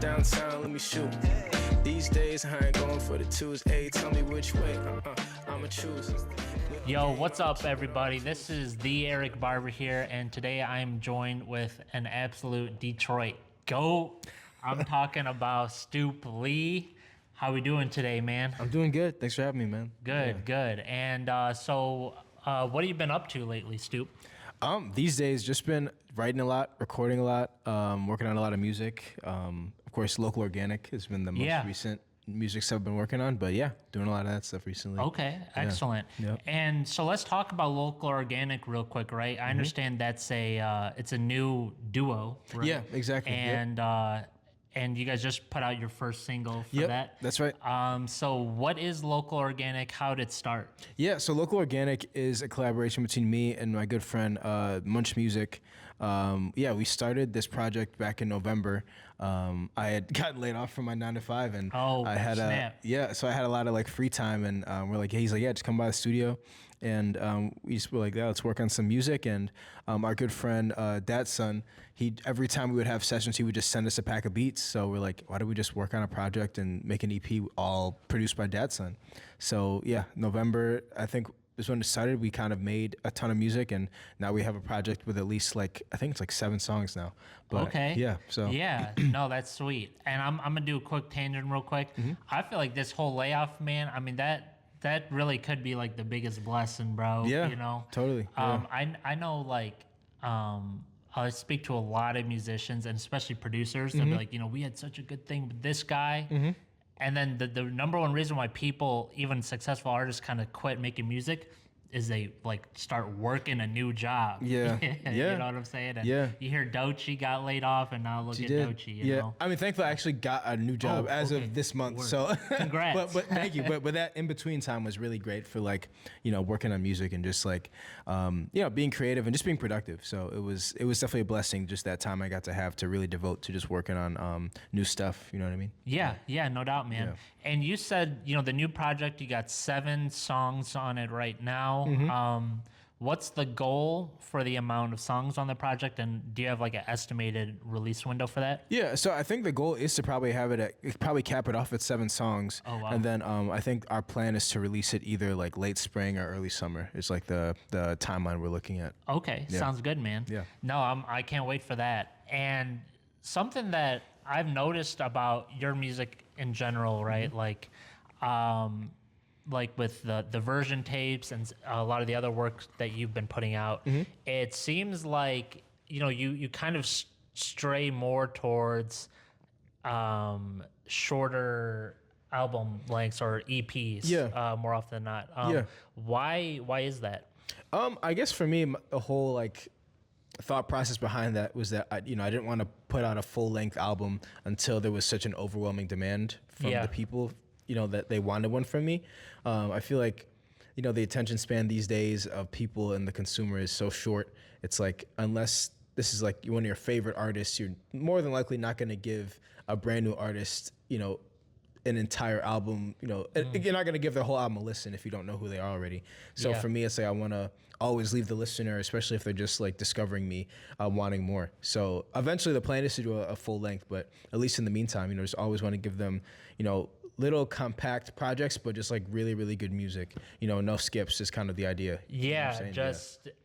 downtown, let me shoot. These days I ain't going for the twos. Hey, tell me which way I'ma choose. Yo, what's up, everybody? This is the Eric Barber here, and today I am joined with an absolute Detroit GOAT. I'm talking about Stoop Lee. How we doing today, man? I'm doing good. Thanks for having me, man. Good. And so what have you been up to lately, Stoop? These days, just been writing a lot, recording a lot, working on a lot of music. Of course, local organic has been the most recent music stuff I've been working on. But yeah, doing a lot of that stuff recently. Okay, excellent. Yep. And so let's talk about local organic real quick, right? I understand that's it's a new duo, right? Yeah, exactly. And you guys just put out your first single for that. That's right. So what is Local Organic? How did it start? Yeah, so Local Organic is a collaboration between me and my good friend Munch Music. We started this project back in November. I had gotten laid off from my 9 to 5, and I had so I had a lot of like free time, and we're like, he's like, just come by the studio, and we just were like, let's work on some music. And our good friend Dad's son, every time we would have sessions, he would just send us a pack of beats. So we're like, why don't we just work on a project and make an EP all produced by Dad's son? So yeah, November, I think, is when it started. We kind of made a ton of music, and now we have a project with at least I think it's 7 songs now. But okay. Yeah. So yeah, no, that's sweet. And I'm gonna do a quick tangent real quick. I feel like this whole layoff, man. I mean that really could be like the biggest blessing, bro. Yeah. You know. Totally. I know I speak to a lot of musicians and especially producers. They'll be like, we had such a good thing with this guy. And then the number one reason why people, even successful artists, kind of quit making music is they start working a new job. Yeah. You know what I'm saying? And you hear Doechii got laid off, and now look at Doechii, you know? I mean, thankfully I actually got a new job as of this month. Word. So Congrats. but thank you. But that in between time was really great for working on music and just being creative and just being productive. So it was definitely a blessing, just that time I got to have to really devote to just working on new stuff. You know what I mean? Yeah, no doubt, man. Yeah. And you said, the new project, you got 7 songs on it right now. What's the goal for the amount of songs on the project, and do you have an estimated release window for that? Yeah, so I think the goal is to probably cap it off at 7 songs. Oh, wow. And then I think our plan is to release it either late spring or early summer. It's the timeline we're looking at. Okay, sounds good, man. Yeah. No, I can't wait for that. And something that I've noticed about your music in general, right? Like with the version tapes and a lot of the other work that you've been putting out, it seems like you kind of stray more towards shorter album lengths or EPs more often than not. Why is that? I guess for me, the whole thought process behind that was that I didn't want to put out a full length album until there was such an overwhelming demand from the people. That they wanted one from me. I feel like, the attention span these days of people and the consumer is so short. It's unless this is one of your favorite artists, you're more than likely not going to give a brand new artist, an entire album, you're not going to give their whole album a listen if you don't know who they are already. So for me, it's I want to always leave the listener, especially if they're just discovering me, wanting more. So eventually the plan is to do a full length, but at least in the meantime, just always want to give them, little compact projects, but just really, really good music. No skips is kind of the idea.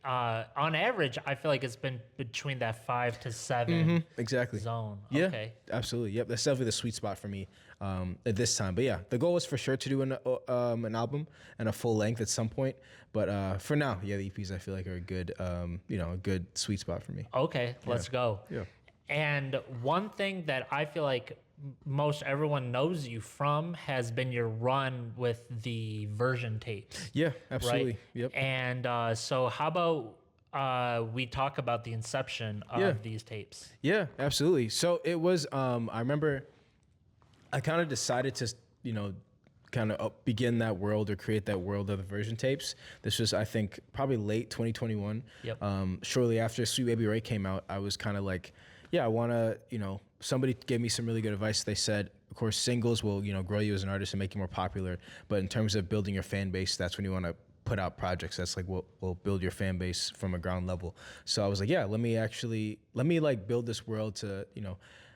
On average, I feel like it's been between that 5 to 7 exactly zone. Yeah, okay. Absolutely. Yep, that's definitely the sweet spot for me at this time. But yeah, the goal is for sure to do an album and a full length at some point. But for now, the EPs I feel like are a good, a good sweet spot for me. Okay, let's go. Yeah. And one thing that I feel like most everyone knows you from has been your run with the version tapes. Yeah, absolutely. Right? Yep. And so how about we talk about the inception of these tapes? Yeah, absolutely. So it was, I remember I kind of decided to, begin that world or create that world of the version tapes. This was, I think, probably late 2021. Yep. Shortly after Sweet Baby Ray came out, I was kind of I want to, somebody gave me some really good advice. They said, of course, singles will, grow you as an artist and make you more popular. But in terms of building your fan base, that's when you want to put out projects. That's what will build your fan base from a ground level. So I was let me build this world to,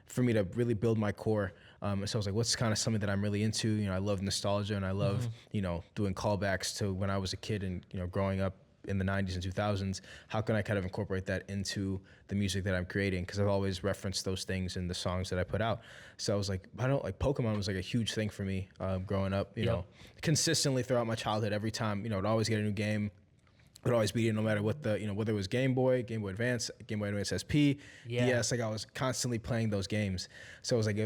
for me to really build my core. So I was like, what's kind of something that I'm really into? You know, I love nostalgia and I love, you know, doing callbacks to when I was a kid and, you know, growing up in the 90s and 2000s. How can I kind of incorporate that into the music that I'm creating? Because I've always referenced those things in the songs that I put out. So I was like, Pokemon was like a huge thing for me growing up, you know, consistently throughout my childhood. Every time, you know, I'd always get a new game. Would always beat it no matter what the, you know, whether it was Game Boy Advance, Game Boy Advance SP, DS, like I was constantly playing those games. So I was like,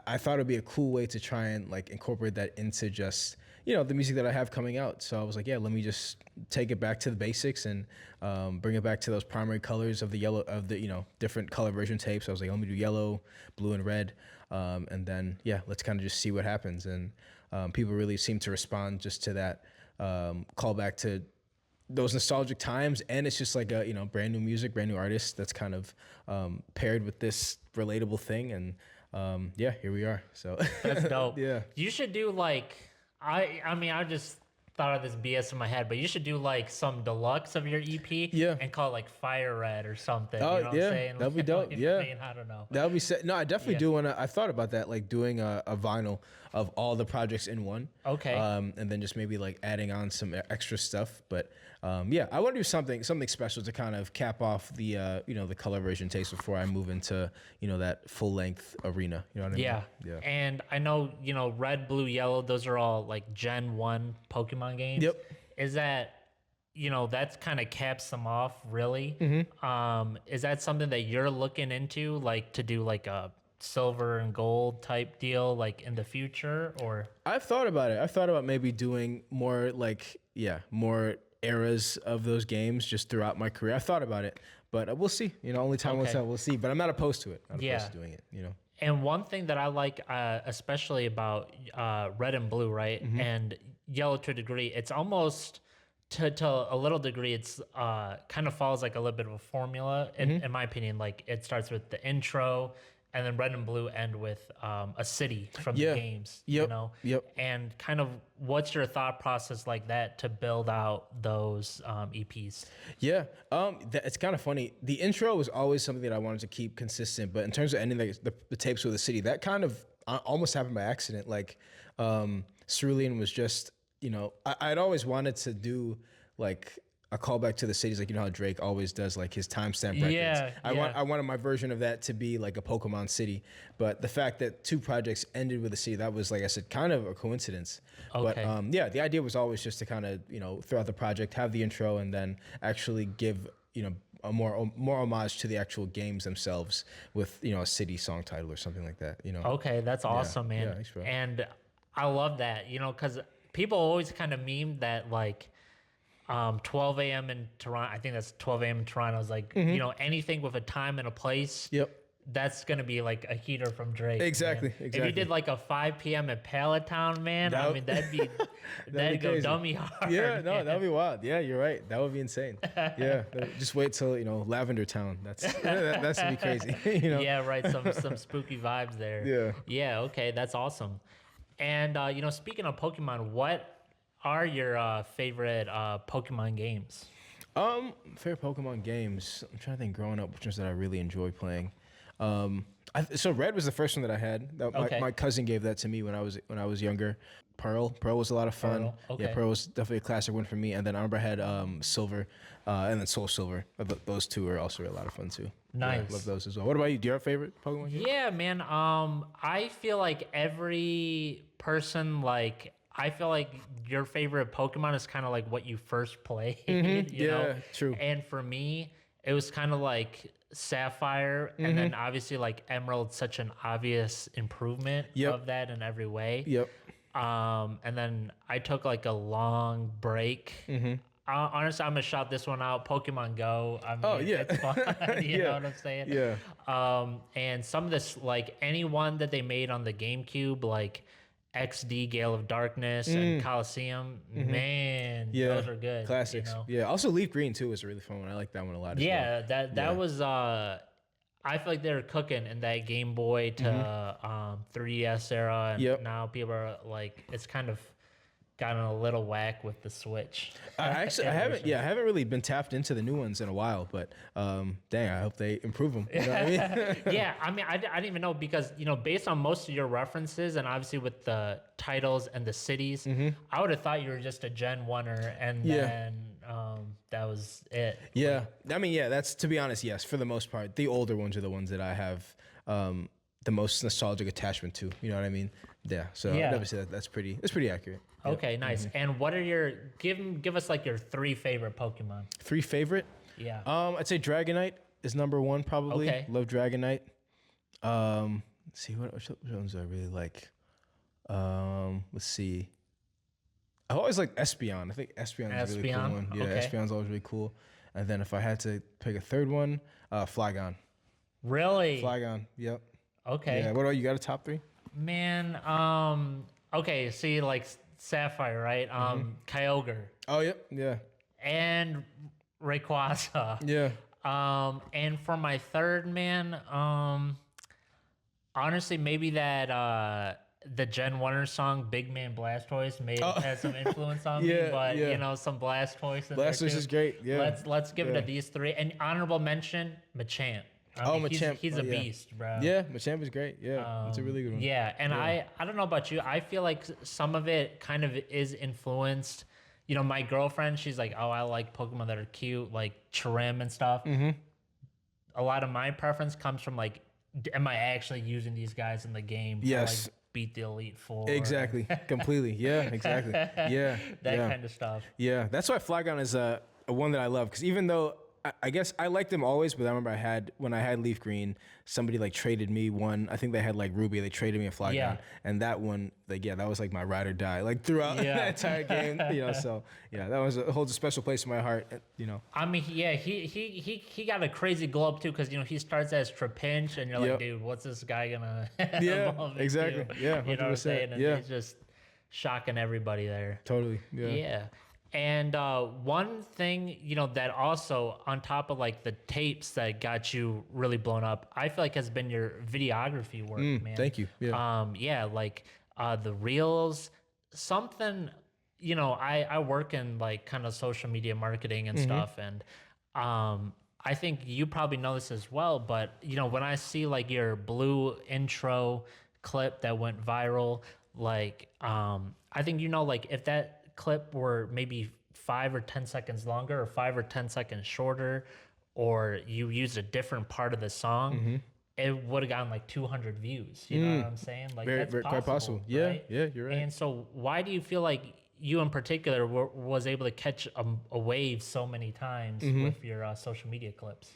I thought it'd be a cool way to try and like incorporate that into just, you know, the music that I have coming out. So I was like, yeah, let me just take it back to the basics and bring it back to those primary colors of the yellow, of the, you know, different color version tapes. I was like, let me do yellow, blue, and red. And then, yeah, let's kind of just see what happens. And people really seem to respond just to that callback to those nostalgic times, and it's just like a, you know, brand new music, brand new artist that's kind of paired with this relatable thing, and yeah, here we are. So that's dope. Yeah, you should do like I mean I just thought of this BS in my head, but you should do like some deluxe of your EP, and call it like Fire Red or something. Oh, you know what I'm saying? That'd be dope. Like, Yeah, I mean, I don't know. That would be no, I definitely do want to. I thought about that, like doing a vinyl of all the projects in one. Okay. And then just maybe like adding on some extra stuff. But yeah, I want to do something special to kind of cap off the you know, the color version taste before I move into, you know, that full length arena. You know what I mean? Yeah. And I know, you know, red, blue, yellow, those are all like Gen 1 Pokemon games. Yep. Is that, you know, that's kind of caps them off, really. Is that something that you're looking into, like to do like a silver and gold type deal, like in the future? Or I've thought about it. I've thought about maybe doing more like, more eras of those games just throughout my career. I've thought about it, but we'll see. You know, only time will tell. We'll see. But I'm not opposed to it. Not opposed to doing it, you know. And one thing that I like, especially about red and blue, right, and yellow to a degree, it's almost to a little degree, it's kind of follows like a little bit of a formula, in my opinion. Like it starts with the intro, and then red and blue end with a city from the games, you know? And kind of what's your thought process like that to build out those EPs? Yeah, it's kind of funny. The intro was always something that I wanted to keep consistent, but in terms of ending the tapes with the city, that kind of almost happened by accident. Like Cerulean was just, you know, I'd always wanted to do like a callback to the cities, like, you know how Drake always does like his timestamp records. I wanted my version of that to be like a Pokemon city, but the fact that two projects ended with a city, that was, like I said, kind of a coincidence. Okay. But yeah, the idea was always just to kind of, you know, throughout the project have the intro and then actually give, you know, a more homage to the actual games themselves with, you know, a city song title or something like that, you know. Okay, that's awesome, man. Yeah, thanks, bro. And I love that, you know, because people always kind of meme that like 12 a.m. in Toronto. I think that's 12 a.m. in Toronto. Is like, you know, anything with a time and a place. That's gonna be like a heater from Drake. Exactly. If you did like a 5 p.m. at Palatown, man, I mean that'd go dummy hard. Yeah, no, that'd be wild. Yeah, you're right. That would be insane. Yeah, just wait till, you know, Lavender Town. That's be crazy. You know. Yeah, right. Some spooky vibes there. Yeah. Yeah. Okay, that's awesome. And you know, speaking of Pokemon, what are your favorite Pokemon games? Favorite Pokemon games. I'm trying to think. Growing up, which ones that I really enjoy playing. So Red was the first one that I had. My cousin gave that to me when I was younger. Pearl was a lot of fun. Okay. Yeah, Pearl was definitely a classic one for me. And then I remember I had Silver, and then Soul Silver. Those two are also a lot of fun too. Nice. Yeah, love those as well. What about you? Do you have a favorite Pokemon game? Yeah, man. I feel like every person, like, I feel like your favorite Pokemon is kind of like what you first played. You know? True. And for me, it was kind of like Sapphire, and then obviously like Emerald, such an obvious improvement of that in every way. And then I took like a long break. Honestly, I'm gonna shout this one out. Pokemon Go. I mean, it's fun. You know what I'm saying? Yeah. And some of this, like anyone that they made on the GameCube, like XD, Gale of Darkness, and Coliseum, man, those are good. Classics. You know? Yeah. Also, Leaf Green too was a really fun one. I like that one a lot. As well. That was. I feel like they were cooking in that Game Boy to 3DS era, and now people are like, it's kind of gotten a little whack with the Switch. I haven't. Yeah, I haven't really been tapped into the new ones in a while. But dang, I hope they improve them. You know what I mean? Yeah, I mean, I didn't even know because based on most of your references and obviously with the titles and the cities, I would have thought you were just a Gen 1er, and then that was it. Yeah, I mean, yeah, that's, to be honest, yes, for the most part, the older ones are the ones that I have the most nostalgic attachment to. You know what I mean? Yeah. So obviously that's pretty accurate. Okay, nice. And what are your give us like your 3 favorite Pokemon? 3 favorite? Yeah. I'd say Dragonite is number 1 probably. Okay. Love Dragonite. Let's see which ones do I really like. Let's see. I always like Espeon. I think Espeon is a really cool one. Yeah, okay. Espeon's always really cool. And then if I had to pick a third one, Flygon. Really? Flygon. Yep. Okay. Yeah. What about you? Got a top 3? Man, okay, see, like Sapphire, right? Kyogre. Oh, yep. Yeah. And Rayquaza. Yeah. And for my third, man, honestly, maybe that the Gen 1er song Big Man Blastoise may have had some influence on me, but some Blastoise in there too. Blastoise is great. Yeah. Let's give it to these 3. And honorable mention, Machamp. Machamp. He's a beast, bro. Yeah, Machamp is great. Yeah, it's a really good one. Yeah, and I don't know about you. I feel like some of it kind of is influenced. My girlfriend, she's like, oh, I like Pokemon that are cute, like Chirim and stuff. A lot of my preference comes from like, am I actually using these guys in the game? Yes. To, like, beat the Elite Four. Exactly. Completely. Yeah, exactly. Yeah. That kind of stuff. Yeah, that's why Flygon is a one that I love, because even though I guess I liked them always, but I remember when I had Leaf Green, somebody like traded me one. I think they had like Ruby. They traded me a Flygon, and that one, like, that was like my ride or die, like throughout the entire game. So that was holds a special place in my heart. I mean, he got a crazy glow up too, because he starts as Trapinch, and you're like, dude, what's this guy gonna evolve into? Exactly. Yeah, 100%. You know what I'm saying? And he's just shocking everybody there. Totally. Yeah. And one thing, that also on top of like the tapes that got you really blown up, I feel like has been your videography work, man. Thank you. Yeah. Like the reels, something, I work in like kind of social media marketing and stuff. And I think you probably know this as well, but when I see like your blue intro clip that went viral, like I think like if that clip were maybe 5 or 10 seconds longer or 5 or 10 seconds shorter, or you used a different part of the song, it would have gotten like 200 views. You know what I'm saying? Like that's possible, quite possible. Yeah, right? Yeah, you're right. And so why do you feel like you in particular was able to catch a wave so many times with your social media clips?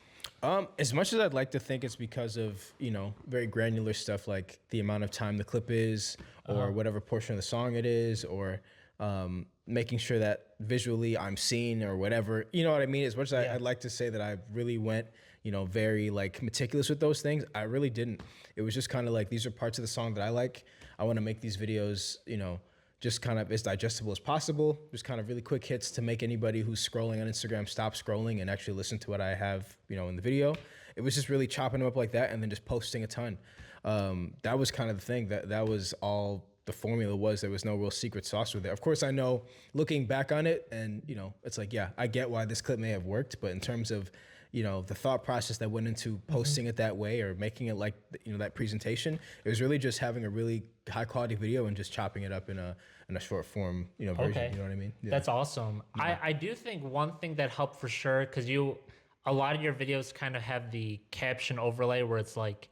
As much as I'd like to think it's because of, very granular stuff like the amount of time the clip is, or whatever portion of the song it is, or making sure that visually I'm seen or whatever, you know what I mean? As much as I'd like to say that I really went, very like meticulous with those things, I really didn't. It was just kind of like, these are parts of the song that I like. I want to make these videos, just kind of as digestible as possible, just kind of really quick hits to make anybody who's scrolling on Instagram stop scrolling and actually listen to what I have, in the video. It was just really chopping them up like that and then just posting a ton. That was kind of the thing, that was all the formula was. There was no real secret sauce with it. Of course, I know looking back on it and, it's like, I get why this clip may have worked, but in terms of, the thought process that went into posting it that way or making it like, that presentation, it was really just having a really high quality video and just chopping it up in a short form, version. Okay. You know what I mean? Yeah. That's awesome. Yeah. I do think one thing that helped for sure, because a lot of your videos kind of have the caption overlay where it's like,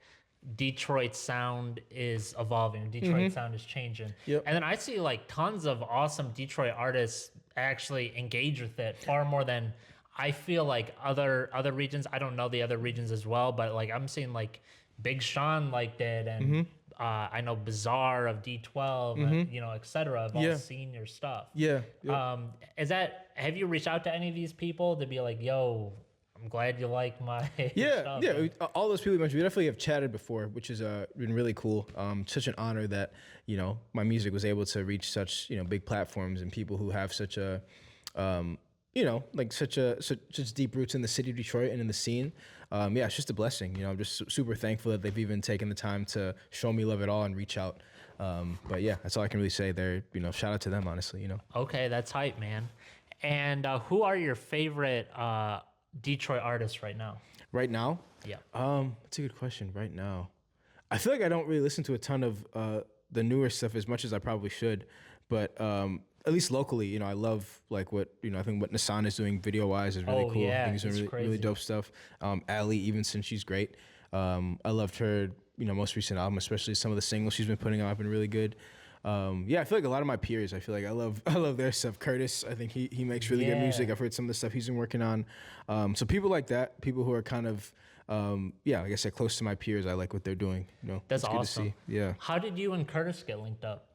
Detroit sound is evolving. Detroit sound is changing. Yep. And then I see like tons of awesome Detroit artists actually engage with it far more than I feel like other regions. I don't know the other regions as well, but like I'm seeing like Big Sean liked it, and I know Bizarre of D12, and, et cetera. I've all seen your stuff. Yeah. Have you reached out to any of these people to be like, yo, I'm glad you like my stuff? Yeah. All those people you mentioned, we definitely have chatted before, which has been really cool. Such an honor that, my music was able to reach such, big platforms and people who have such a, such deep roots in the city of Detroit and in the scene. yeah, it's just a blessing. I'm just super thankful that they've even taken the time to show me love at all and reach out. But yeah, that's all I can really say there. Shout out to them, honestly. Okay, that's hype, man. And who are your favorite Detroit artists right now? Right now? Yeah. That's a good question. Right now, I feel like I don't really listen to a ton of the newer stuff as much as I probably should, but at least locally, I love like what I think what Nassan is doing video wise is really cool. Yeah, I think he's doing really dope stuff. Allie Evenson, she's great. I loved her most recent album, especially some of the singles she's been putting out have been really good. Yeah, I feel like a lot of my peers, I feel like I love their stuff. Curtis, I think he makes really good music. I've heard some of the stuff he's been working on. So people like that, people who are kind of like I said, close to my peers, I like what they're doing. That's it's awesome. Good to see. Yeah. How did you and Curtis get linked up?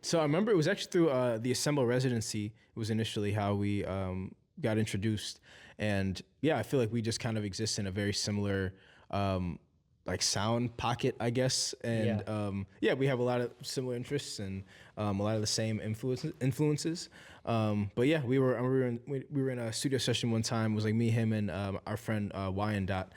So I remember it was actually through the Assemble residency was initially how we got introduced, and yeah, I feel like we just kind of exist in a very similar like sound pocket, I guess, and we have a lot of similar interests and a lot of the same influences. But yeah, we were in a studio session one time. It was like me, him, and our friend Wyan Dot.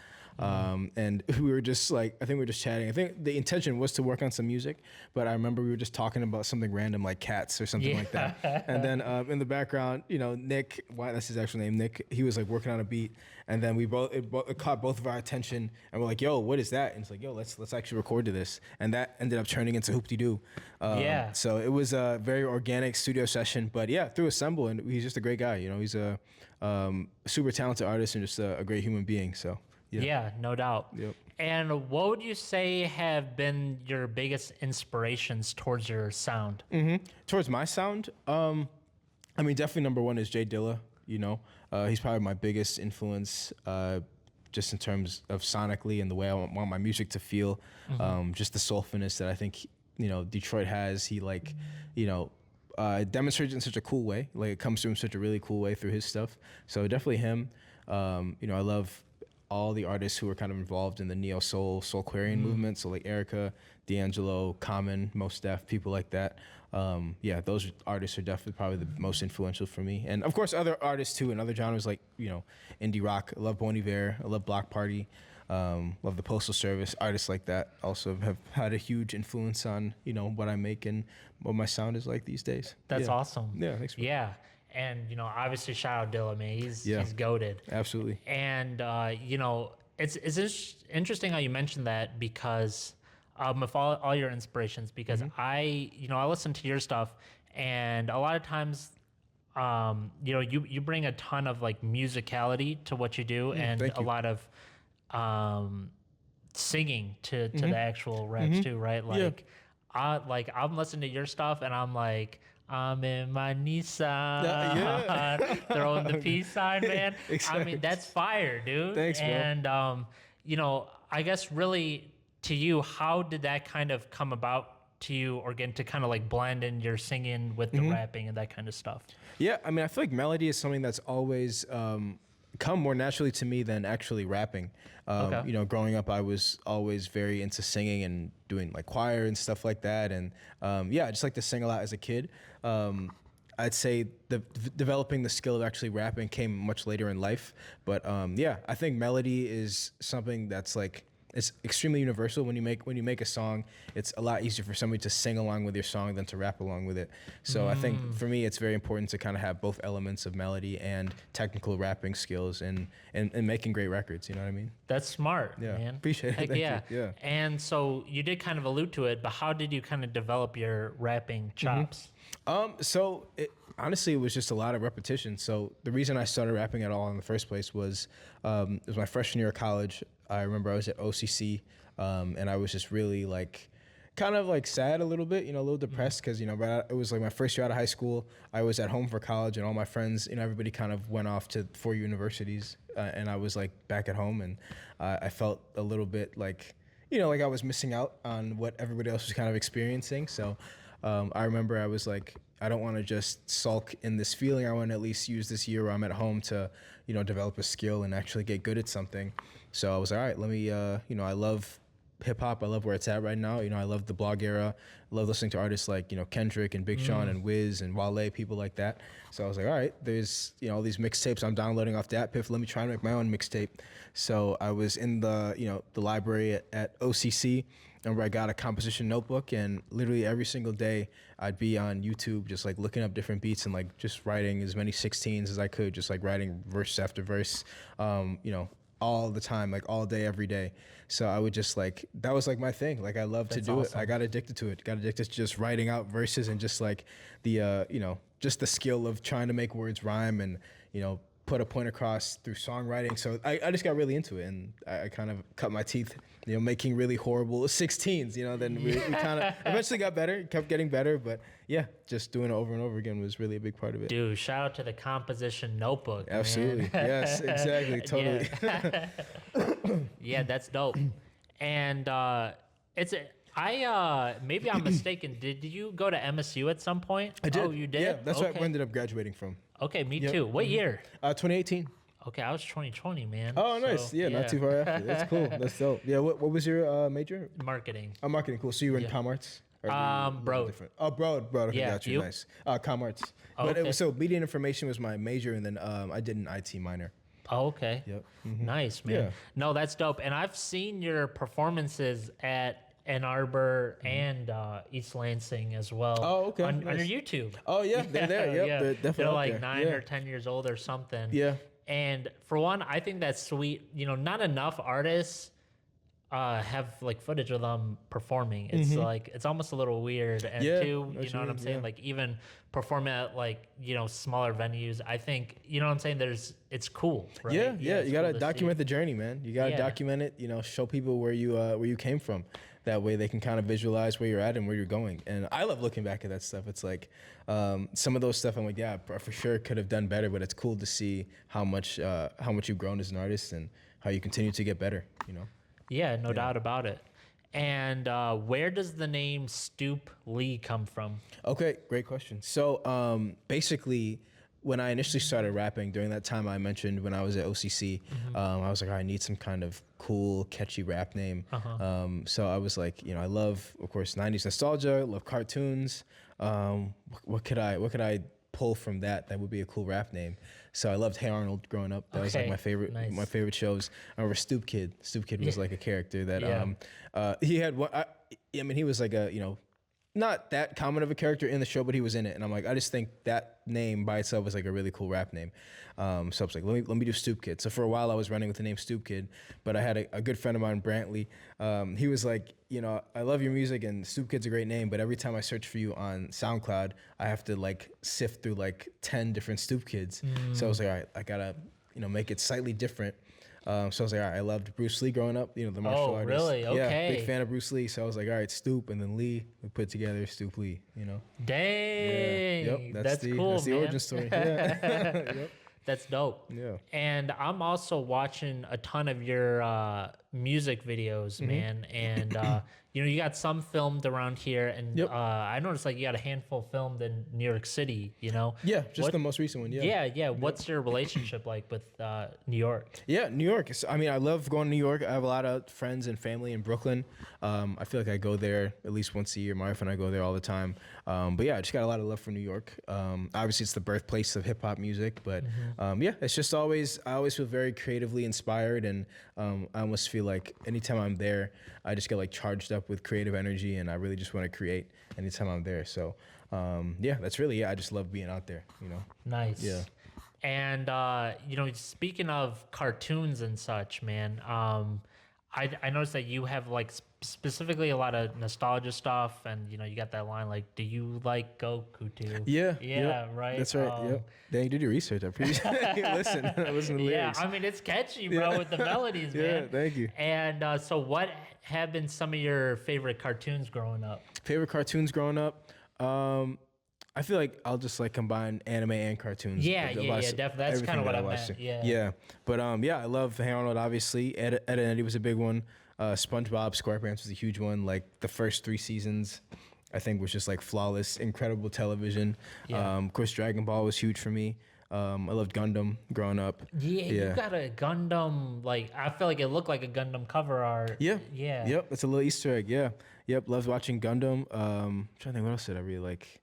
And we were just like, I think we were just chatting. I think the intention was to work on some music, but I remember we were just talking about something random like cats or something like that. And then in the background, Nick, that's his actual name, Nick, he was like working on a beat. And then it caught both of our attention and we're like, yo, what is that? And it's like, yo, let's actually record to this. And that ended up turning into Hoop-de-Doo. So it was a very organic studio session, but yeah, through Assemble, and he's just a great guy. He's a super talented artist and just a great human being. So. Yeah, no doubt. Yep. And what would you say have been your biggest inspirations towards your sound? Towards my sound, I mean, definitely number one is Jay Dilla. He's probably my biggest influence, just in terms of sonically and the way I want my music to feel. Just the soulfulness that I think Detroit has. He demonstrates it in such a cool way. Like it comes through in such a really cool way through his stuff. So definitely him. I love all the artists who are kind of involved in the neo soulquarian movement. So like Erica, D'Angelo, Common, Mos Def, people like that. Those artists are definitely probably the most influential for me. And of course, other artists too in other genres like indie rock. I love Bon Iver. I love Block Party. Love the Postal Service. Artists like that also have had a huge influence on what I make and what my sound is like these days. That's awesome. Yeah, thanks. Yeah. And, obviously shout out Dilla, man. He's goated. Absolutely. And, it's interesting how you mentioned that because of all your inspirations, because I listen to your stuff and a lot of times, you bring a ton of like musicality to what you do and a lot of singing to the actual raps too, right? Like, I'm listening to your stuff and I'm like, I'm in my Nissan, throwing the peace sign, man. Exactly. I mean, that's fire, dude. Thanks, bro. And, I guess really to you, how did that kind of come about to you or get to kind of like blend in your singing with the rapping and that kind of stuff? Yeah, I mean, I feel like melody is something that's always come more naturally to me than actually rapping. Growing up, I was always very into singing and doing like choir and stuff like that. And I just like to sing a lot as a kid. I'd say developing the skill of actually rapping came much later in life. But I think melody is something that's like, it's extremely universal. When you make a song, it's a lot easier for somebody to sing along with your song than to rap along with it. So I think for me, it's very important to kind of have both elements of melody and technical rapping skills and making great records. You know what I mean? That's smart, man. Appreciate it. Thank you. Yeah. And so you did kind of allude to it, but how did you kind of develop your rapping chops? Honestly, it was just a lot of repetition. So the reason I started rapping at all in the first place was it was my freshman year of college. I remember I was at OCC, and I was just really kind of sad a little bit, a little depressed because, it was like my first year out of high school. I was at home for college and all my friends, everybody kind of went off to 4 universities, and I was back at home, and I felt a little bit like I was missing out on what everybody else was kind of experiencing. So I remember I was like, I don't want to just sulk in this feeling. I want to at least use this year where I'm at home to, develop a skill and actually get good at something. So I was like, all right, let me, I love hip hop. I love where it's at right now. You know, I love the blog era. I love listening to artists like, you know, Kendrick and Big Sean and Wiz and Wale, people like that. So I was like, all right, there's, you know, all these mixtapes I'm downloading off that Piff. Let me try and make my own mixtape. So I was in the, you know, the library at OCC, and where I got a composition notebook, and literally every single day I'd be on YouTube just like looking up different beats and like just writing as many 16s as I could, just like writing verse after verse, you know, all the time, like all day, every day. So I would just like, that was like my thing. Like I love to do it. I got addicted to it. Got addicted to just writing out verses and just like the, you know, just the skill of trying to make words rhyme and, you know, put a point across through songwriting. So I just got really into it, and I kind of cut my teeth, you know, making really horrible 16s, you know, then we kind of eventually got better, kept getting better. But yeah, just doing it over and over again was really a big part of it. Dude, shout out to the composition notebook. Absolutely. Man. Yes, exactly. Totally. Yeah, yeah, that's dope. And maybe I'm mistaken. Did you go to MSU at some point? I did. Oh, you did? Yeah, that's where I ended up graduating from. Okay, me too. What year? 2018. Okay, I was 2020, man. Oh, nice. Yeah, not too far after. That's cool. That's dope. Yeah, what was your major? Marketing. Oh, marketing. Cool. So you were in Com Arts? Broad. Different? Oh, Broad. Okay, Yeah, got you. you? Nice. Com Arts. Oh, But okay. so media and information was my major, and then I did an IT minor. Oh, okay. Yep. Nice, man. Yeah. No, that's dope. And I've seen your performances at Ann Arbor and East Lansing as well. Oh, okay. On Nice. your YouTube. Oh, yeah, they're there. Yep, Yeah. they're definitely They're up like there. 9 Yeah. or 10 years old or something. Yeah. And for one, I think that's sweet. You know, not enough artists have like footage of them performing. It's like, it's almost a little weird. And Yeah, two, you know what I'm saying? yeah. Like even performing at like, you know, smaller venues, I think, you know what I'm saying? It's cool, right? Yeah. it's You gotta cool to document see. the journey, man. You gotta Yeah. document it. You know, show people where you came from. That way they can kind of visualize where you're at and where you're going. And I love looking back at that stuff. It's like some of those stuff I'm like, yeah, I for sure could have done better. But it's cool to see how much you've grown as an artist and how you continue to get better. You know. Yeah, no doubt about it. And where does the name Stoop Lee come from? Okay, great question. So basically, when I initially started rapping, during that time I mentioned when I was at OCC, I was like, I need some kind of cool, catchy rap name. So I was like, you know, I love, of course, 90s nostalgia, love cartoons. What could I pull from that would be a cool rap name? So I loved Hey Arnold growing up. That was like Okay, my nice. favorite shows. I remember Stoop Kid. Stoop Kid was like a character that Yeah. he had one. I mean, he was like a, you know, not that common of a character in the show, but he was in it. And I'm like, I just think that name by itself was like a really cool rap name. So I was like, let me do Stoop Kid. So for a while I was running with the name Stoop Kid, but I had a good friend of mine, Brantley. He was like, you know, I love your music and Stoop Kid's a great name, but every time I search for you on SoundCloud, I have to like sift through like 10 different Stoop Kids. So I was like, all right, I gotta, you know, make it slightly different. So I was like, all right, I loved Bruce Lee growing up, you know, the martial artist. really? Yeah, Okay. big fan of Bruce Lee. So I was like, all right, Stoop and then Lee. We put together Stoop Lee, you know. Dang. Yep, That's cool, That's the man. origin story. Yeah. Yep. That's dope. Yeah. And I'm also watching a ton of your music videos, man. And you know, you got some filmed around here, and Yep. I noticed like you got a handful filmed in New York City. You know. Yeah, just What- the most recent one. Yeah. What's your relationship like with New York? Yeah, New York. I mean, I love going to New York. I have a lot of friends and family in Brooklyn. I feel like I go there at least once a year. My wife and I go there all the time. But yeah, I just got a lot of love for New York. Obviously, it's the birthplace of hip hop music. But yeah, it's just I always feel very creatively inspired. And I almost feel like anytime I'm there, I just get like charged up with creative energy. And I really just want to create anytime I'm there. So yeah, that's really, I just love being out there, you know? Nice. Yeah. And you know, speaking of cartoons and such, man, I noticed that you have like specifically a lot of nostalgia stuff, and you know, you got that line like, "Do you like Goku too?" Yeah. Yeah. Yep. Right. That's right. Yep. Dang, you did your research. I appreciate it. Listen to the Yeah, lyrics. I mean it's catchy, bro, with the melodies, Yeah, man. thank you. And so, what have been some of your favorite cartoons growing up? Favorite cartoons growing up? I feel like I'll just like combine anime and cartoons. Yeah, Like, yeah, watch definitely. That's everything kinda what that I watched. meant, yeah. Yeah. But yeah, I love Hey Arnold, obviously. Ed, and Eddie was a big one. SpongeBob SquarePants was a huge one. Like the first 3 seasons, I think was just like flawless, incredible television. Yeah. Of course, Dragon Ball was huge for me. I loved Gundam growing up. Yeah, you got a Gundam. Like, I feel like it looked like a Gundam cover art. Yeah. Yeah. Yep. That's a little Easter egg. Yeah. Yep. Loved watching Gundam. I'm trying to think what else did I really like.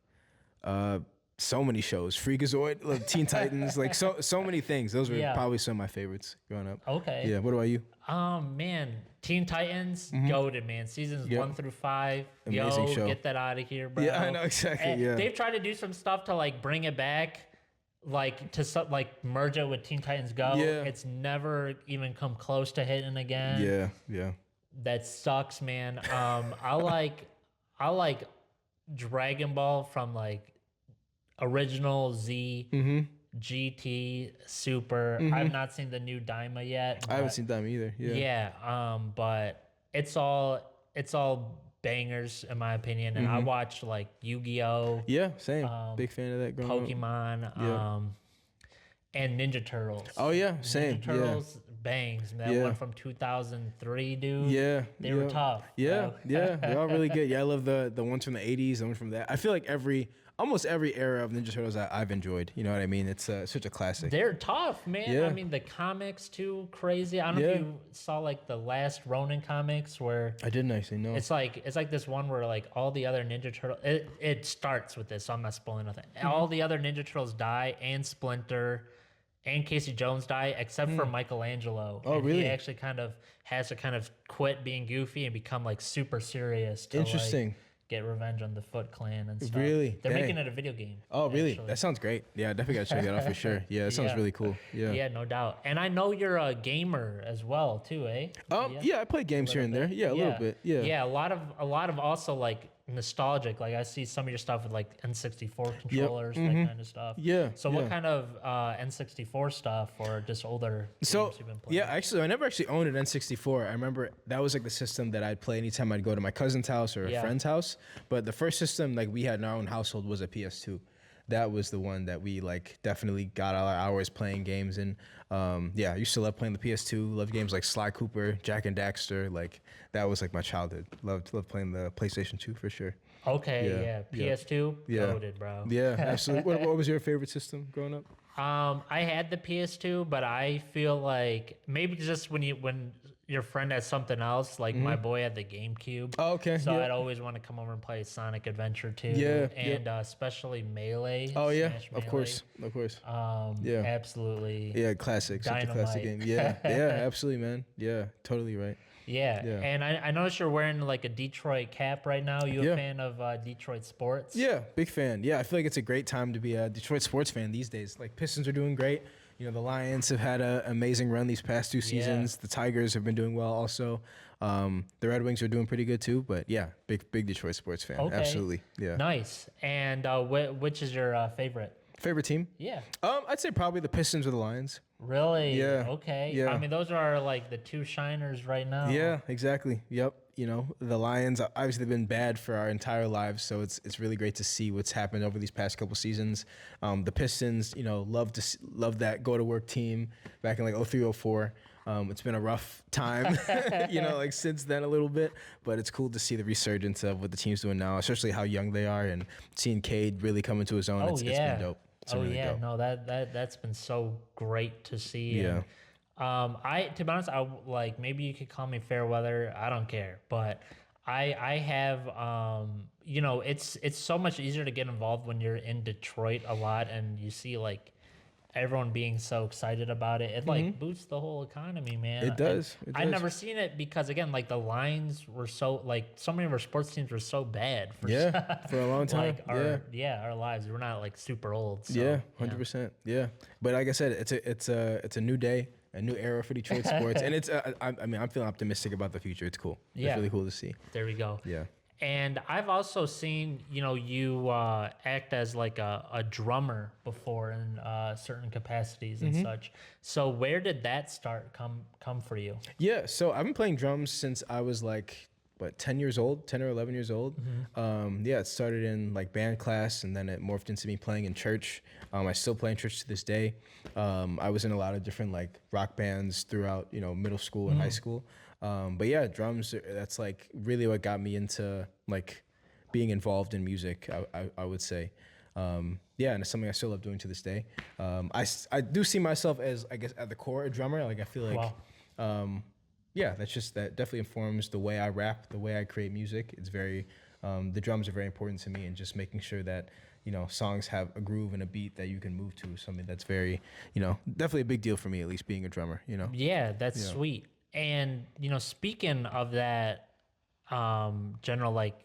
So many shows. Freakazoid, Teen Titans, like so many things. Those were probably some of my favorites growing up. Okay. Yeah. What about you? Man, Teen Titans, goated, man. Seasons 1 through 5. Amazing show. Get that out of here, bro. Yeah, I know exactly. And yeah. they've tried to do some stuff to like bring it back, like to like merge it with Teen Titans Go. Yeah. It's never even come close to hitting again. Yeah. Yeah. That sucks, man. I like Dragon Ball from like original Z, GT, Super. I've not seen the new Daima yet. I haven't seen them either. Yeah. Yeah. But it's all bangers in my opinion. And I watched like Yu-Gi-Oh! Yeah, same. Big fan of that growing up. Pokemon, and Ninja Turtles. Oh yeah, same. Ninja Turtles bangs. That one from 2003, dude. Yeah. They were tough. Yeah, bro. yeah. They're all really good. Yeah, I love the ones from the 80s, the ones from that. I feel like almost every era of Ninja Turtles I've enjoyed. You know what I mean? It's such a classic. They're tough, man. Yeah. I mean, the comics too, crazy. I don't know if you saw like the last Ronin comics where I didn't actually know. it's like this one where like all the other Ninja Turtles. It starts with this, so I'm not spoiling nothing. All the other Ninja Turtles die, and Splinter, and Casey Jones die, except for Michelangelo. Oh, and really? He actually kind of has to kind of quit being goofy and become like super serious. To, Interesting. Like, get revenge on the Foot Clan and stuff. Really? They're Dang. making it a video game. Oh, really? actually. That sounds great. Yeah, I definitely gotta check that out for sure. Yeah, that sounds really cool. Yeah. Yeah, no doubt. And I know you're a gamer as well, too, eh? Yeah, I play games here and there. Yeah, a little bit. Yeah. Yeah, a lot of also like nostalgic. Like I see some of your stuff with like N64 controllers, that kind of stuff. Yeah. So what kind of N64 stuff or just older games you've been playing? Yeah, actually, I never actually owned an N64. I remember that was like the system that I'd play anytime I'd go to my cousin's house or a friend's house. But the first system like we had in our own household was a PS2. That was the one that we like definitely got all our hours playing games in. Yeah, I used to love playing the PS2. Loved games like Sly Cooper, Jack and Daxter. Like that was like my childhood. Loved playing the PlayStation 2 for sure. Okay, yeah. PS2, loaded, bro. Yeah, absolutely. What was your favorite system growing up? I had the PS2, but I feel like maybe just when your friend has something else, like my boy had the GameCube. Oh, okay. So I'd always want to come over and play Sonic Adventure 2. Yeah, And especially Melee. Oh yeah, Smash of Melee. course. Yeah. Absolutely. Yeah, classic. Such a classic game. Yeah, yeah, absolutely, man. Yeah, totally right. Yeah. And I noticed you're wearing like a Detroit cap right now. You a fan of Detroit sports? Yeah, big fan. Yeah, I feel like it's a great time to be a Detroit sports fan these days. Like Pistons are doing great. You know, the Lions have had an amazing run these past 2 seasons. The Tigers have been doing well also. The Red Wings are doing pretty good too. But yeah, big Detroit sports fan. Okay. Absolutely. Yeah. Nice. And which is your favorite? Favorite team? Yeah. I'd say probably the Pistons or the Lions. Really? Yeah. Okay. Yeah. I mean, those are like the two shiners right now. Yeah, exactly. Yep. You know, the Lions obviously they've been bad for our entire lives, so it's really great to see what's happened over these past couple seasons. The Pistons, you know, love that go to work team back in like 03, 04. It's been a rough time, you know, like since then a little bit, but it's cool to see the resurgence of what the team's doing now, especially how young they are and seeing Cade really come into his own. It's been dope. Dope. No, that's been so great to see. Yeah. And, to be honest, I like maybe you could call me fair weather. I don't care, but I have you know, it's so much easier to get involved when you're in Detroit a lot and you see like everyone being so excited about it. It like boosts the whole economy, man. It does. I've never seen it because again, like the lines were so like so many of our sports teams were so bad for for a long time. Like our lives. We're not like super old. So, yeah, 100%. Yeah, but like I said, it's a new day, a new era for Detroit sports, and it's I mean I'm feeling optimistic about the future. It's cool. Yeah. It's really cool to see. There we go. Yeah. And I've also seen, you know, you act as like a drummer before in certain capacities and such. So where did that start come for you? Yeah, so I've been playing drums since I was like, 10 years old, 10 or 11 years old. Yeah, it started in like band class and then it morphed into me playing in church. I still play in church to this day. I was in a lot of different like rock bands throughout, you know, middle school and high school. But yeah, drums, that's like really what got me into like being involved in music, I would say. Yeah, and it's something I still love doing to this day. I do see myself as, I guess, at the core, a drummer. Like I feel like, yeah, that definitely informs the way I rap, the way I create music. It's very, the drums are very important to me, and just making sure that, you know, songs have a groove and a beat that you can move to is something that's very, you know, definitely a big deal for me, at least being a drummer, you know? Yeah, that's sweet. And, you know, speaking of that, general, like,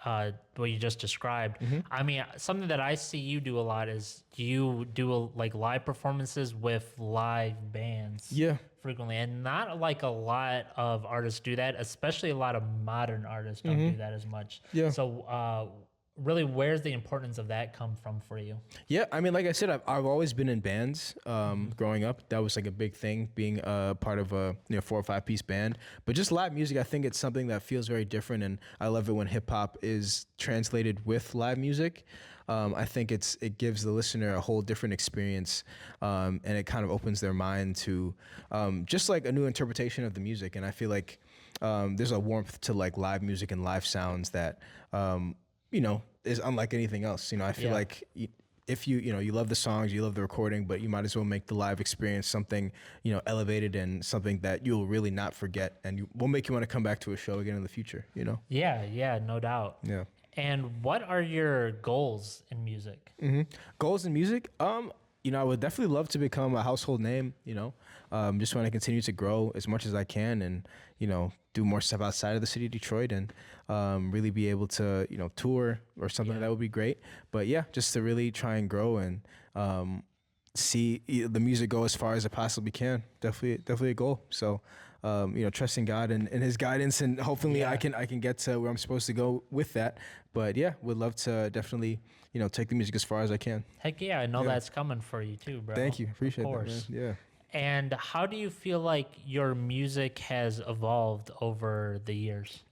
what you just described, I mean, something that I see you do a lot is you do like live performances with live bands. Yeah. Frequently, and not like a lot of artists do that, especially a lot of modern artists don't do that as much. Yeah. So, really, where's the importance of that come from for you? Yeah, I mean, like I said, I've always been in bands growing up. That was like a big thing, being part of a 4 or 5 piece band. But just live music, I think it's something that feels very different, and I love it when hip hop is translated with live music. I think it gives the listener a whole different experience, and it kind of opens their mind to just like a new interpretation of the music. And I feel like there's a warmth to like live music and live sounds that you know, is unlike anything else. You know, I feel like if you love the songs, you love the recording, but you might as well make the live experience something, you know, elevated and something that you'll really not forget, and will make you want to come back to a show again in the future, you know? Yeah, no doubt. Yeah. And what are your goals in music? Goals in music? You know, I would definitely love to become a household name, you know. Just want to continue to grow as much as I can, and, you know, do more stuff outside of the city of Detroit, and really be able to, you know, tour or something. That would be great. But yeah, just to really try and grow and see the music go as far as it possibly can. Definitely a goal. So, you know, trusting God and his guidance, and hopefully I can get to where I'm supposed to go with that. But yeah, would love to definitely, you know, take the music as far as I can. Heck yeah, I know that's coming for you too, bro. Thank you. Appreciate that, man. Yeah. And how do you feel like your music has evolved over the years?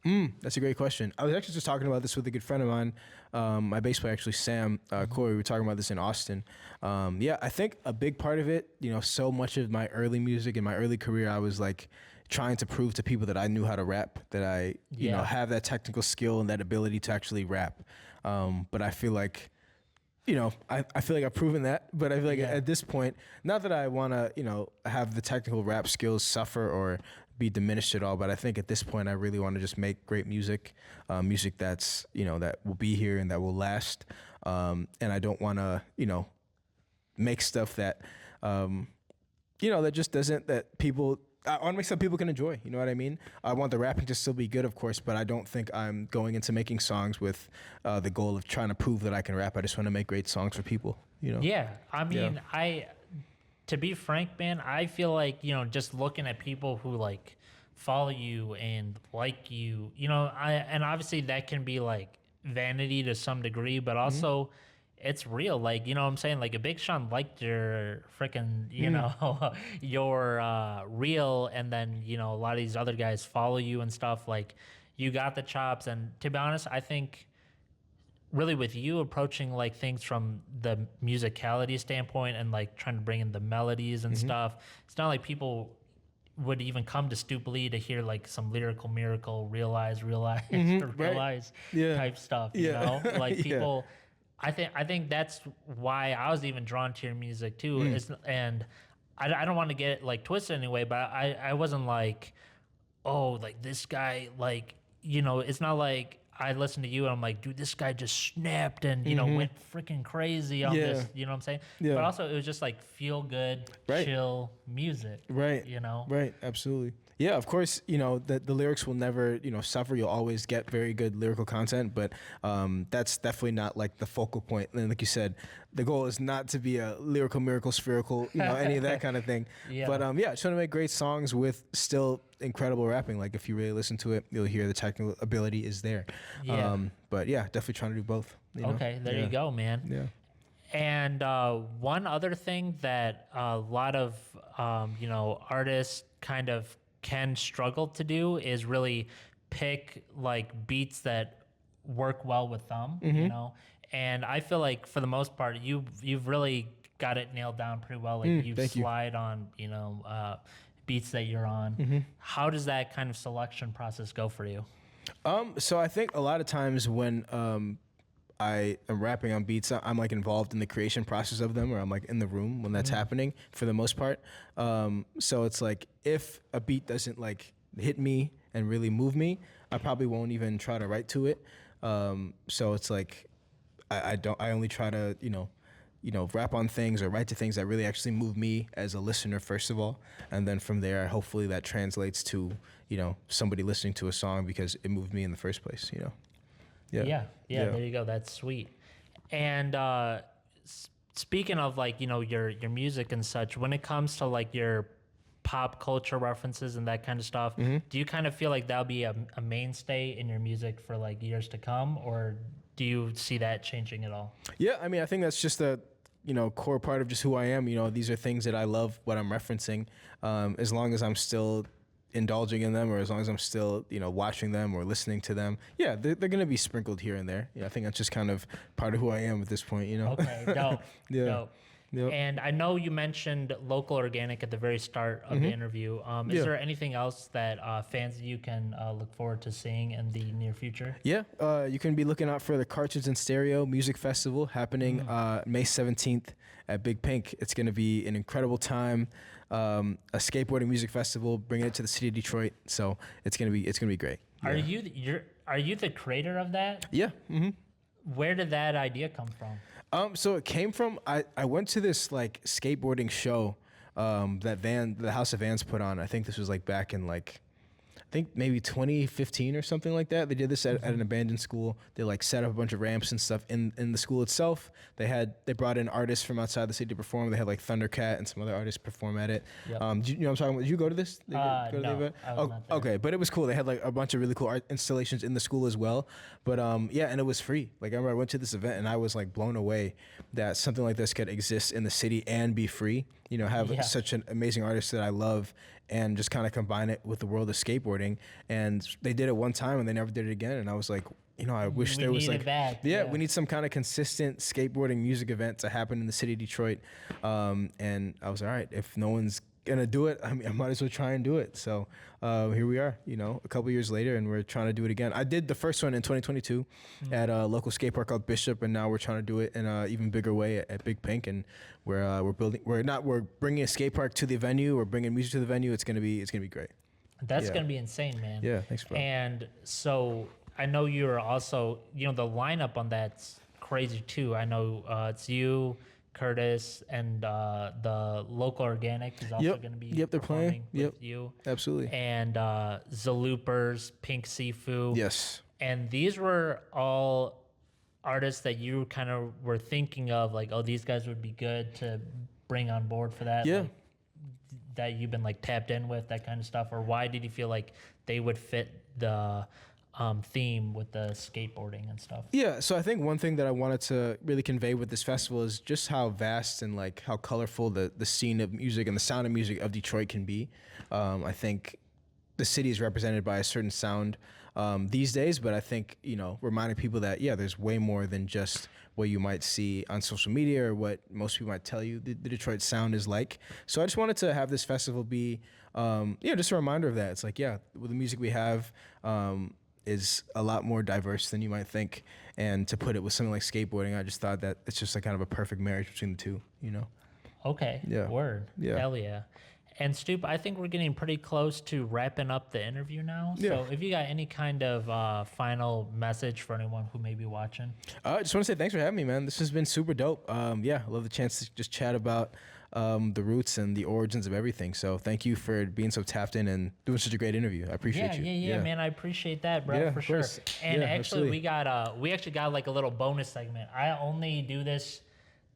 That's a great question. I was actually just talking about this with a good friend of mine, my bass player, actually, Sam Corey. We were talking about this in Austin. Yeah, I think a big part of it, you know, so much of my early music and my early career, I was like trying to prove to people that I knew how to rap, that I, you know, have that technical skill and that ability to actually rap. But I feel like, you know, I feel like I've proven that, but I feel like at this point, not that I want to, you know, have the technical rap skills suffer or be diminished at all, but I think at this point I really want to just make great music, music that's, you know, that will be here and that will last. And I don't want to, you know, make stuff that, you know, that just doesn't, that people, I want to make stuff people can enjoy. You know what I mean? I want the rapping to still be good, of course, but I don't think I'm going into making songs with the goal of trying to prove that I can rap. I just want to make great songs for people, you know? Yeah. I mean, to be frank, man, I feel like, you know, just looking at people who like follow you and like you, you know, and obviously that can be like vanity to some degree, but also it's real. Like, you know what I'm saying? Like, a Big Sean liked your freaking, you know, your reel, and then, you know, a lot of these other guys follow you and stuff. Like, you got the chops. And to be honest, I think really with you approaching like things from the musicality standpoint and like trying to bring in the melodies and stuff, it's not like people would even come to Stoop Lee to hear like some lyrical miracle, realize type stuff, you know? Like, people... I think that's why I was even drawn to your music too. And I don't want to get like twisted anyway, but I wasn't like, oh, like this guy, like, you know, it's not like I listened to you and I'm like, dude, this guy just snapped and, you know, went freaking crazy on this, you know what I'm saying? Yeah. But also it was just like feel good, chill music. Right. You know? Right. Absolutely. Yeah, of course, you know, the lyrics will never, you know, suffer. You'll always get very good lyrical content, but that's definitely not like the focal point. And like you said, the goal is not to be a lyrical, miracle, spherical, you know, any of that kind of thing. But yeah, just want to make great songs with still incredible rapping. Like, if you really listen to it, you'll hear the technical ability is there. But yeah, definitely trying to do both. You know? Okay, there you go, man. Yeah. And one other thing that a lot of, you know, artists kind of can struggle to do is really pick like beats that work well with them, you know? And I feel like for the most part, you've really got it nailed down pretty well. Like, you slide on, you know, beats that you're on. How does that kind of selection process go for you? So I think a lot of times when I am rapping on beats, I'm like involved in the creation process of them, or I'm like in the room when that's happening for the most part. So it's like if a beat doesn't like hit me and really move me, I probably won't even try to write to it. So it's like I only try to rap on things or write to things that really actually move me as a listener first of all, and then from there hopefully that translates to somebody listening to a song because it moved me in the first place. Yeah. There you go. That's sweet. And speaking of like your music and such, when it comes to like your pop culture references and that kind of stuff, do you kind of feel like that'll be a mainstay in your music for like years to come, or do you see that changing at all? Yeah, I mean, I think that's just a core part of just who I am. These are things that I love, what I'm referencing. As long as I'm still indulging in them, or as long as I'm still watching them or listening to them, yeah, they're gonna be sprinkled here and there. I think that's just kind of part of who I am at this point. Okay, dope. Yeah. Dope. Yep. And I know you mentioned local organic at the very start of the interview. Is there anything else that fans of you can look forward to seeing in the near future? Yeah, you can be looking out for the Cartridge and Stereo Music Festival happening May 17th at Big Pink. It's going to be an incredible time. A skateboarding music festival, bringing it to the city of Detroit. So it's gonna be great. Are you the creator of that? Yeah. Mm-hmm. Where did that idea come from? So it came from I went to this like skateboarding show that the House of Vans put on. I think this was like back in like I think maybe 2015 or something like that. They did this at an abandoned school. They like set up a bunch of ramps and stuff in the school itself. They brought in artists from outside the city to perform. They had like Thundercat and some other artists perform at it. Yep. Do you know what I'm talking about? Did you go to this? No, I was not there. Okay, but it was cool. They had like a bunch of really cool art installations in the school as well. But yeah, and it was free. Like I remember I went to this event and I was like blown away that something like this could exist in the city and be free. Have such an amazing artist that I love and just kind of combine it with the world of skateboarding. And they did it one time and they never did it again. And I was like, I wish there was like, we need some kind of consistent skateboarding music event to happen in the city of Detroit. And I was all right, if no one's gonna do it, I might as well try and do it. So here we are, a couple years later, and we're trying to do it again. I did the first one in 2022 at a local skate park called Bishop, and now we're trying to do it in an even bigger way at Big Pink. And we're bringing a skate park to the venue. We're bringing music to the venue. It's gonna be great. That's gonna be insane, man. Yeah, thanks, bro. And so I know you're also, the lineup on that's crazy too. I know it's you, Curtis, and the local organic is also going to be they're playing with you. Absolutely. And Zaloopers, Pink Sifu. Yes. And these were all artists that you kind of were thinking of, like, oh, these guys would be good to bring on board for that. Yeah. Like, that you've been like tapped in with, that kind of stuff. Or why did you feel like they would fit the theme with the skateboarding and stuff? Yeah, so I think one thing that I wanted to really convey with this festival is just how vast and like how colorful the scene of music and the sound of music of Detroit can be. I think the city is represented by a certain sound these days, but I think, reminding people that, there's way more than just what you might see on social media or what most people might tell you the Detroit sound is like. So I just wanted to have this festival be, just a reminder of that. It's like, with the music we have, is a lot more diverse than you might think. And to put it with something like skateboarding, I just thought that it's just like kind of a perfect marriage between the two, Okay. Yeah. Word. Yeah. Hell yeah. And Stoop, I think we're getting pretty close to wrapping up the interview now. Yeah. So if you got any kind of final message for anyone who may be watching. I just want to say thanks for having me, man. This has been super dope. I love the chance to just chat about the roots and the origins of everything. So thank you for being so tapped in and doing such a great interview. I appreciate you. Yeah, man. I appreciate that, bro, for sure. And actually, we actually got like a little bonus segment. I only do this.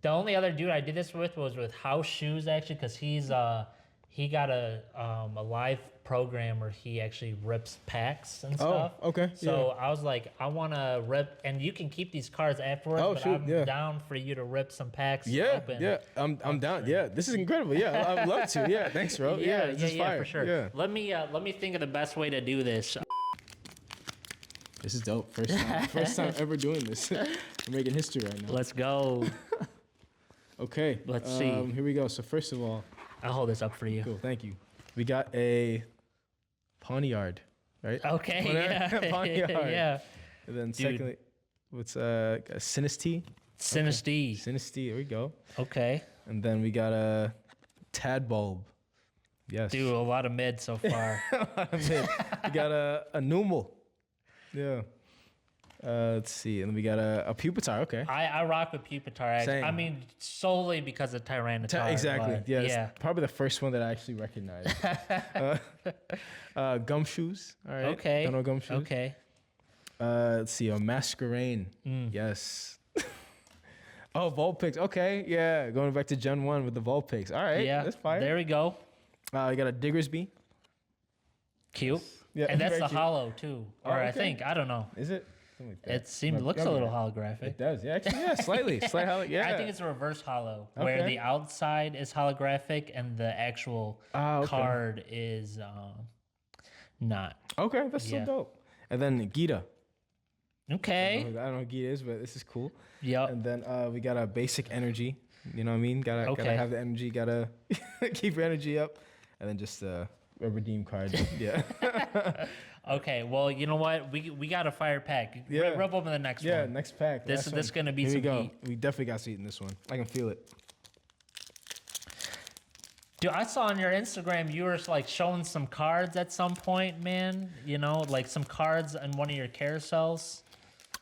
The only other dude I did this with was with House Shoes, actually, because he got a live program where he actually rips packs and stuff. Oh, okay. So I was like, I want to rip, and you can keep these cards afterwards. I'm down for you to rip some packs. Open. I'm down. Yeah, this is incredible. Yeah, I'd love to. Yeah, thanks, bro. This is fire. For sure. Yeah. Let me think of the best way to do this. This is dope. First time ever doing this. We're making history right now. Let's go. Okay. Let's see. Here we go. So first of all, I'll hold this up for you. Cool. Thank you. We got a Poniard, right? Okay. Poniard. Yeah. And then secondly, what's Synesty? Synesty. Synesty. There we go. Okay. And then we got a Tad Bulb. Yes. Dude, a lot of mid so far. We got a Numal. Yeah. Let's see. And then we got a Pupitar. Okay. I rock with Pupitar. Same. I mean, solely because of Tyranitar. Exactly. But Yeah. Probably the first one that I actually recognized. Gumshoes. All right. Okay. Don't know Gumshoes. Okay. Let's see. A Masquerain. Yes. Oh, Vulpix. Okay. Yeah. Going back to Gen 1 with the Vulpix. All right. Yeah. That's fire. There we go. We got a Diggersby. Cute. Yeah, and that's very the cute. hollow too. Or okay. I think. I don't know. Is it? Something like that. It seems looks a little holographic. It does. Yeah. Actually, yeah. Slightly. Slight hollow. Yeah. I think it's a reverse hollow, where Okay. the outside is holographic and the actual okay. card is not. Okay. That's Yeah. so dope. And then Gita. Okay. I don't know who Gita is, but this is cool. Yep. And then we got a basic energy. You know what I mean? Gotta have the energy. Gotta keep your energy up. And then just a redeem card. Yeah. Okay. Well, you know what? We got a fire pack. Yeah. Rub over the next Yeah. one. Next pack. This last is one. gonna be Here some we go. heat. We definitely got sweet in this one. I can feel it. Dude, I saw on your Instagram you were like showing some cards at some point, man. You know, like some cards on one of your carousels.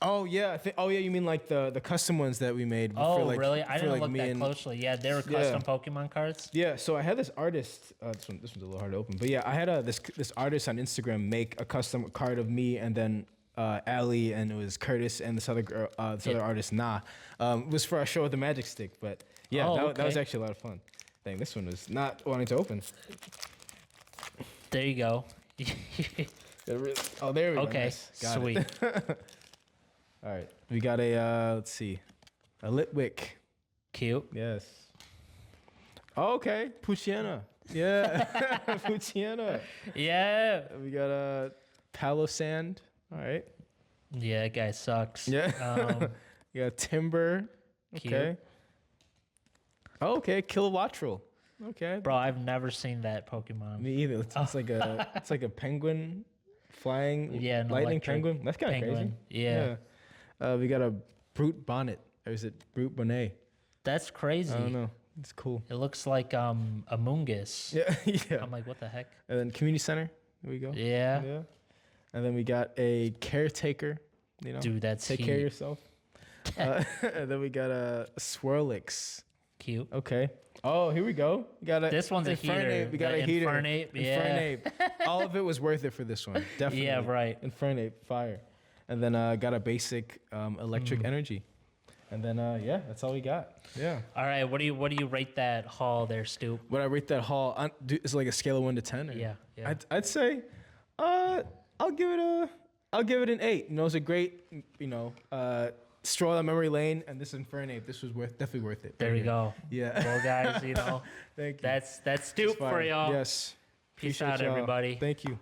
Oh yeah. You mean like the custom ones that we made? Oh, for, like, really? I for, didn't like, look me that and- closely. Yeah, they were custom Pokemon cards. Yeah, so I had this artist. This one's a little hard to open, but yeah, I had this artist on Instagram make a custom card of me, and then Allie, and it was Curtis, and this other girl, other artist it was for our show with the Magic Stick, but yeah, that was actually a lot of fun. Dang, this one was not wanting to open. There you go. Oh, there we go. Okay, Nice. Got it. sweet. All right, we got a let's see, a Litwick. Cute. Yes. Oh, okay, Puchiana. Yeah, Puchiana. Yeah. We got a Palo Sand. All right. Yeah, that guy sucks. Yeah. You got Timber. Cute. Okay. Oh, okay. Kilowattrel. Okay. Bro, I've never seen that Pokemon. Me either. It's like a penguin flying. Yeah, an lightning electric penguin. That's kind of crazy. penguin. Yeah. We got a Brute Bonnet. Or is it Brute Bonnet? That's crazy. I don't know. It's cool. It looks like a Mungus. Yeah. Yeah. I'm like, what the heck? And then Community Center. There we go. Yeah. Yeah. And then we got a Caretaker. You know. Dude, that's Take care of yourself. And then we got a Swirlix. Cute. Okay. Oh, here we go. We got a. This one's a heater. We got The a heater. Infernape, yeah. Infernape. All of it was worth it for this one. Definitely. Yeah, right. Infernape, fire. And then got a basic electric energy. And then yeah, that's all we got. Yeah. All right, what do you rate that haul there, Stoop? Would I rate that haul? Is it like a scale of 1 to 10? Or? Yeah. Yeah. I'd say, I'll give it an 8. You know, it's a great, stroll down memory lane, and this Infernape, this was definitely worth it. There we go. Yeah. Well, guys, Thank you. that's Stoop for y'all. Yes. Peace Appreciate out, y'all. everybody. Thank you.